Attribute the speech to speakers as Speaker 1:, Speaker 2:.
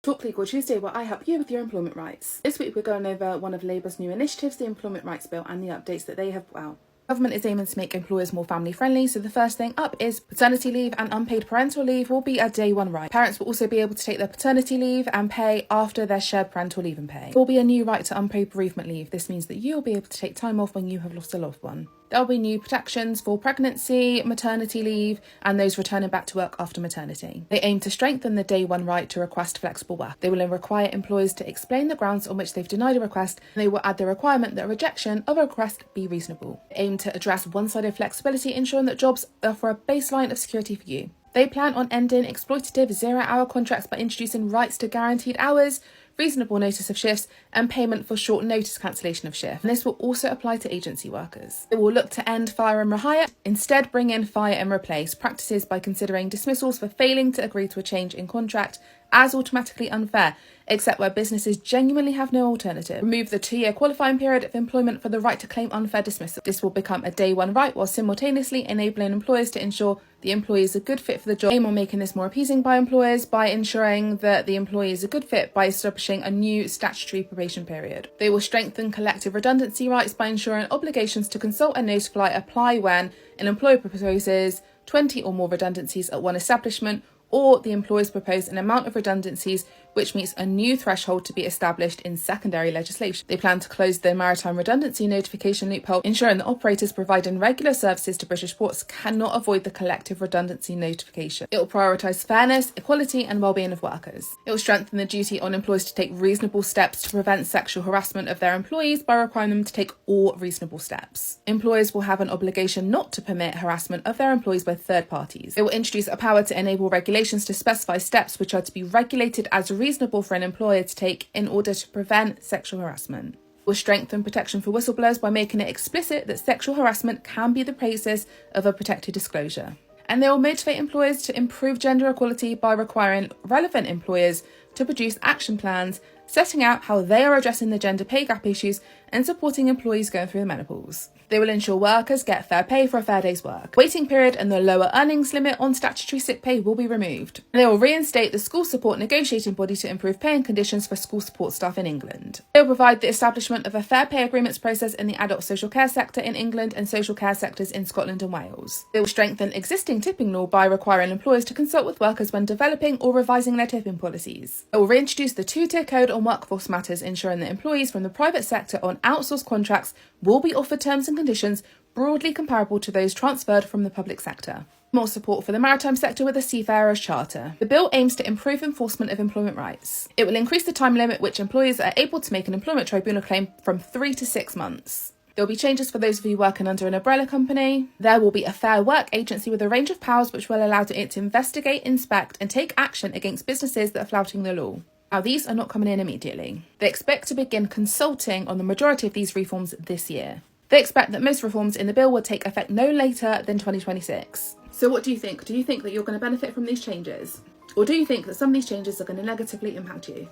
Speaker 1: Talk Legal Tuesday, where I help you with your employment rights. This week we're going over one of Labour's new initiatives, the Employment Rights Bill, and the updates that they have put out. Government is aiming to make employers more family friendly, so the first thing up is paternity leave and unpaid parental leave will be a day one right. Parents will also be able to take their paternity leave and pay after their shared parental leave and pay. There will be a new right to unpaid bereavement leave. This means that you'll be able to take time off when you have lost a loved one. There'll be new protections for pregnancy, maternity leave, and those returning back to work after maternity. They aim to strengthen the day one right to request flexible work. They will require employers to explain the grounds on which they've denied a request, and they will add the requirement that a rejection of a request be reasonable. They aim to address one-sided flexibility, ensuring that jobs offer a baseline of security for you. They plan on ending exploitative zero-hour contracts by introducing rights to guaranteed hours, reasonable notice of shifts, and payment for short notice cancellation of shift. And this will also apply to agency workers. It will look to end fire and rehire, instead bring in fire and replace practices by considering dismissals for failing to agree to a change in contract as automatically unfair, except where businesses genuinely have no alternative. Remove the 2-year qualifying period of employment for the right to claim unfair dismissal. This will become a day one right while simultaneously enabling employers to ensure the employee is a good fit for the job. Aim on making this more appeasing by employers by ensuring that the employee is a good fit by establishing a new statutory probation period. They will strengthen collective redundancy rights by ensuring obligations to consult and notify apply when an employer proposes 20 or more redundancies at one establishment, or the employers propose an amount of redundancies which meets a new threshold to be established in secondary legislation. They plan to close the maritime redundancy notification loophole, ensuring that operators providing regular services to British ports cannot avoid the collective redundancy notification. It will prioritise fairness, equality and well-being of workers. It will strengthen the duty on employers to take reasonable steps to prevent sexual harassment of their employees by requiring them to take all reasonable steps. Employers will have an obligation not to permit harassment of their employees by third parties. It will introduce a power to enable regulations to specify steps which are to be regulated as reasonable for an employer to take in order to prevent sexual harassment. It will strengthen protection for whistleblowers by making it explicit that sexual harassment can be the basis of a protected disclosure. And they will motivate employers to improve gender equality by requiring relevant employers to produce action plans setting out how they are addressing the gender pay gap issues and supporting employees going through the menopause. They will ensure workers get fair pay for a fair day's work. Waiting period and the lower earnings limit on statutory sick pay will be removed. And they will reinstate the school support negotiating body to improve pay and conditions for school support staff in England. They will provide the establishment of a fair pay agreements process in the adult social care sector in England and social care sectors in Scotland and Wales. They will strengthen existing tipping law by requiring employers to consult with workers when developing or revising their tipping policies. They will reintroduce the 2-tier code on workforce matters, ensuring that employees from the private sector on outsourced contracts will be offered terms and conditions broadly comparable to those transferred from the public sector. More support for the maritime sector with a Seafarers Charter. The bill aims to improve enforcement of employment rights. It will increase the time limit which employers are able to make an employment tribunal claim from 3 to 6 months. There will be changes for those of you working under an umbrella company. There will be a Fair Work agency with a range of powers which will allow it to investigate, inspect and take action against businesses that are flouting the law. Now, these are not coming in immediately. They expect to begin consulting on the majority of these reforms this year. They expect that most reforms in the bill will take effect no later than 2026. So what do you think? Do you think that you're going to benefit from these changes? Or do you think that some of these changes are going to negatively impact you?